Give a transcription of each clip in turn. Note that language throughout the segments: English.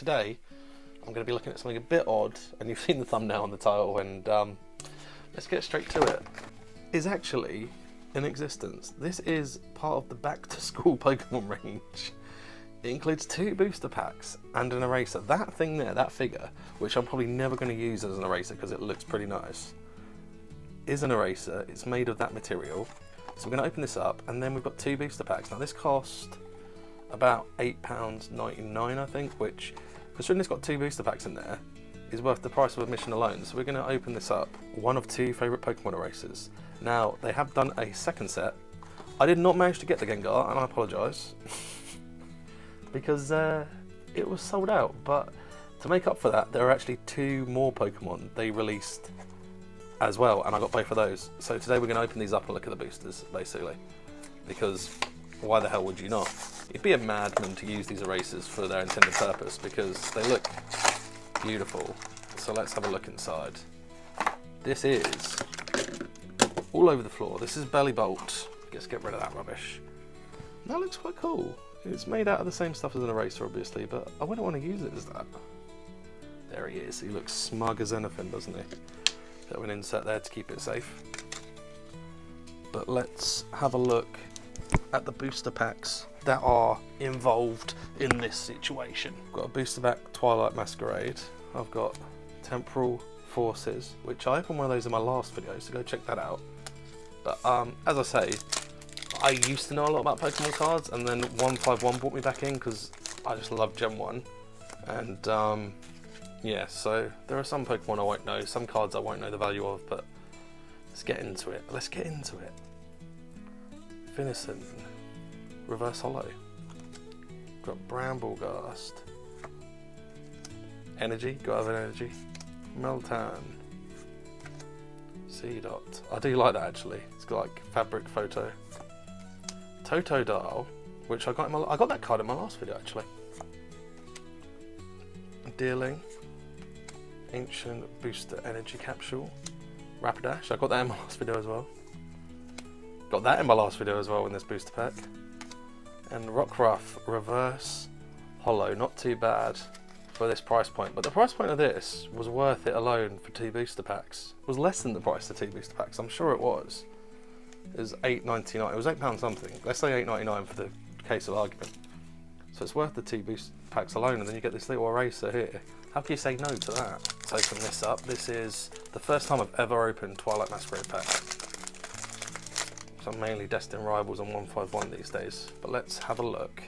Today, I'm going to be looking at something a bit odd, and you've seen the thumbnail and the title, and let's get straight to it. Is actually in existence. This is part of the back to school Pokemon range. It includes 2 booster packs and an eraser. That thing there, that figure, which I'm probably never going to use as an eraser because it looks pretty nice, is an eraser. It's made of that material. So we're going to open this up, and then we've got 2 booster packs. Now this cost about £8.99, I think, which, considering it's got 2 booster packs in there, is worth the price of admission alone. So we're going to open this up. One of 2 favourite Pokemon erasers. Now, they have done a second set. I did not manage to get the Gengar, and I apologise, because it was sold out. But to make up for that, there are actually 2 more Pokemon they released as well, and I got both of those. So today we're going to open these up and look at the boosters, basically, because why the hell would you not? You'd be a madman to use these erasers for their intended purpose, because they look beautiful. So let's have a look inside. This is all over the floor. This is Belly Bolt. Let's get rid of that rubbish. That looks quite cool. It's made out of the same stuff as an eraser, obviously, but I wouldn't want to use it as that. There he is. He looks smug as anything, doesn't he? Bit of an insert there to keep it safe. But let's have a look at the booster packs that are involved in this situation. I've got a booster pack Twilight Masquerade. I've got Temporal Forces, which I opened one of those in my last video, so go check that out. But as I say, I used to know a lot about Pokemon cards, and then 151 brought me back in because I just love Gen 1. And yeah, so there are some Pokemon I won't know, some cards I won't know the value of, but let's get into it. Let's get into it. Finisson, Reverse Hollow. Got Bramblegast. Energy, got other energy. Meltan. Seedot. I do like that actually. It's got like fabric photo. Totodile, which I got that card in my last video actually. Dealing. Ancient Booster Energy Capsule. Rapidash, I got that in my last video as well. Got that in my last video as well in this booster pack. And Rockruff Reverse Hollow, not too bad for this price point, but the price point of this was worth it alone for 2 booster packs. It was less than the price of 2 booster packs, I'm sure it was. It was £8.99, it was £8 something. Let's say £8.99 for the case of argument. So it's worth the 2 booster packs alone, and then you get this little eraser here. How can you say no to that? Let's open this up. This is the first time I've ever opened Twilight Masquerade pack. So I'm mainly Destined Rivals on 151 these days, but let's have a look.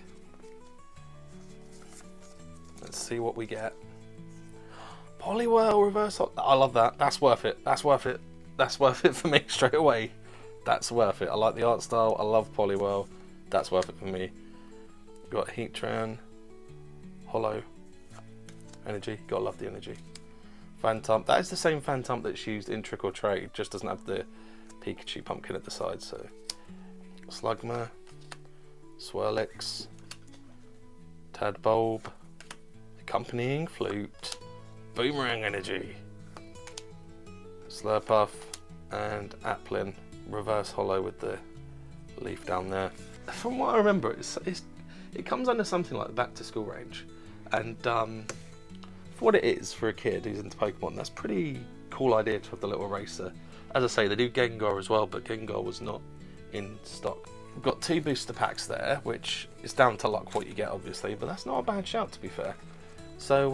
Let's see what we get. Poliwhirl Reverse Hollow. I love that. That's worth it. That's worth it. That's worth it for me straight away. That's worth it. I like the art style. I love Poliwhirl. That's worth it for me. Got Heatran, Hollow, Energy. Gotta love the energy. Phantom. That is the same Phantom that's used in Trick or Trade. Just doesn't have the Pikachu pumpkin at the side. So Slugma, Swirlix, Tadbulb, Accompanying Flute, Boomerang Energy, Slurpuff, and Applin Reverse Hollow with the leaf down there. From what I remember, it comes under something like the back to school range, and for what it is for a kid who's into Pokemon, that's pretty cool idea to have the little eraser. As I say, they do Gengar as well, but Gengar was not in stock. We've got 2 booster packs there, which is down to luck what you get, obviously, but that's not a bad shout, to be fair. So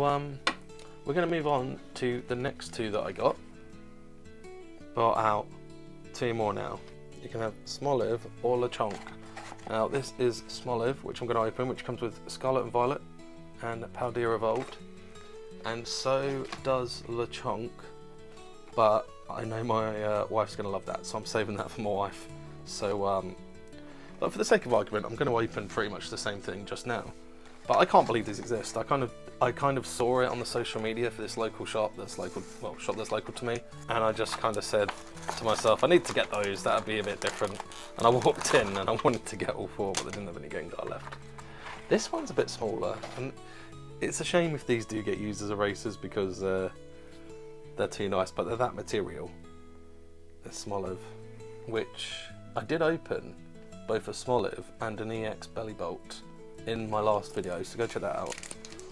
we're going to move on to the next 2 that I got. Brought out 2 more now. You can have Smoliv or Lechonk. Now this is Smoliv, which I'm going to open, which comes with Scarlet and Violet and Paldea Evolved. And so does Lechonk, but I know my wife's going to love that, so I'm saving that for my wife. So, but for the sake of argument, I'm going to open pretty much the same thing just now. But I can't believe these exist. I kind of saw it on the social media for this local shop that's local, well, shop that's local to me, and I just kind of said to myself, I need to get those. That'd be a bit different. And I walked in and I wanted to get all 4, but they didn't have any Gengar left. This one's a bit smaller, and it's a shame if these do get used as erasers because they're too nice, but they're that material. They're Smoliv, which I did open both a Smoliv and an EX Belly Bolt in my last video, so go check that out.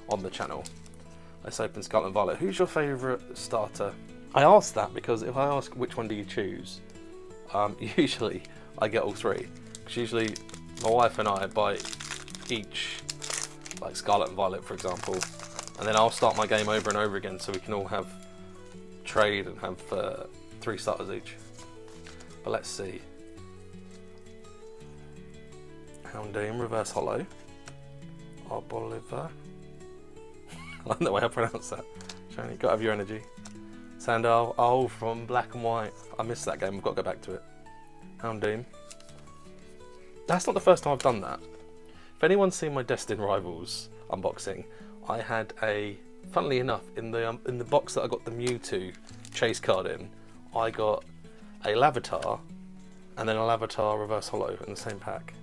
on the channel. Let's open Scarlet and Violet. Who's your favourite starter? I ask that because if I ask which one do you choose, usually I get all three. Because usually my wife and I buy each, like Scarlet and Violet for example, and then I'll start my game over and over again so we can all have trade and have 3 starters each. But let's see. Houndoom, Reverse Hollow. Arboliver. I like the way I pronounce that. Shiny, gotta have your energy. Sandal, oh, from Black and White. I missed that game, I've got to go back to it. Houndoom. That's not the first time I've done that. If anyone's seen my Destined Rivals unboxing, I had a, funnily enough, in the box that I got the Mewtwo chase card in, I got a Lavatar and then a Lavatar Reverse Hollow in the same pack.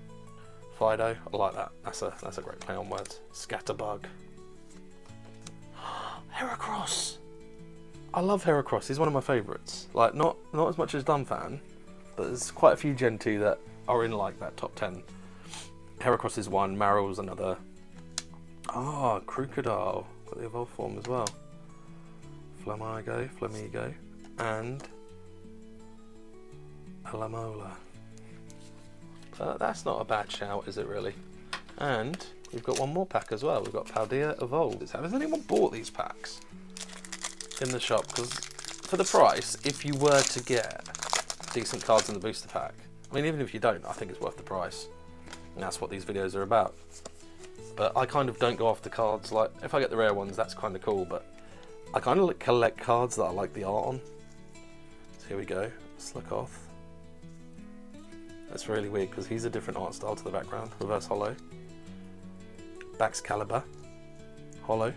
Fido, I like that. That's a great play on words. Scatterbug. Heracross. I love Heracross. He's one of my favourites. Like not as much as Dunfan, but there's quite a few Gen 2 that are in like that top 10. Heracross is one. Maryl's another. Ah, Crocodile. Got the evolved form as well. Flamigo, and Alamola. That's not a bad shout, is it really? And we've got one more pack as well. We've got Paldea Evolved. Has anyone bought these packs in the shop? Because for the price, if you were to get decent cards in the booster pack, I mean, even if you don't, I think it's worth the price. And that's what these videos are about. But I kind of don't go off the cards. Like, if I get the rare ones, that's kind of cool. But I kind of collect cards that I like the art on. So here we go. Slackoth. That's really weird because he's a different art style to the background. Reverse Hollow. Baxcalibur. Hollow.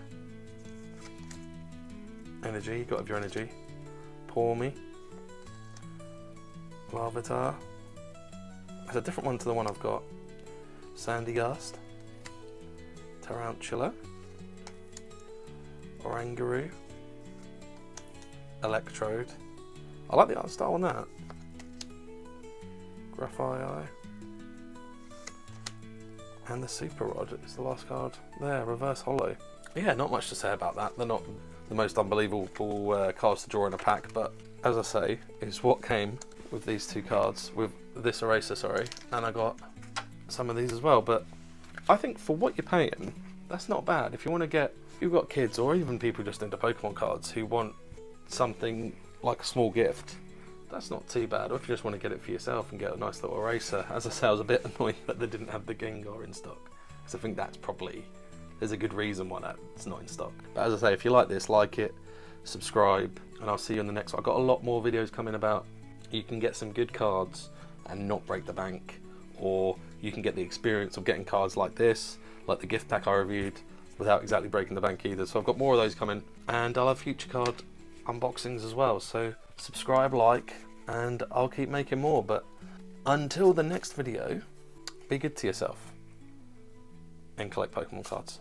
Energy, you got to have your energy. Pawmi. Larvitar. That's a different one to the one I've got. Sandygast. Tarantula. Oranguru. Electrode. I like the art style on that. Graphii. And the Super Rod is the last card there, Reverse Hollow. Yeah, not much to say about that. They're not the most unbelievable cards to draw in a pack, but as I say, it's what came with these 2 cards, with this eraser, sorry, and I got some of these as well. But I think for what you're paying, that's not bad. If you want to get, if you've got kids or even people just into Pokemon cards who want something like a small gift, that's not too bad. Or if you just want to get it for yourself and get a nice little eraser. As I say, I was a bit annoyed that they didn't have the Gengar in stock, because I think that's probably, there's a good reason why that's not in stock. But as I say, if you like this, like it, subscribe, and I'll see you in the next one. I've got a lot more videos coming about. You can get some good cards and not break the bank, or you can get the experience of getting cards like this, like the gift pack I reviewed, without exactly breaking the bank either. So I've got more of those coming, and I'll have future card unboxings as well. So subscribe, like, and I'll keep making more. But until the next video, be good to yourself and collect Pokemon cards.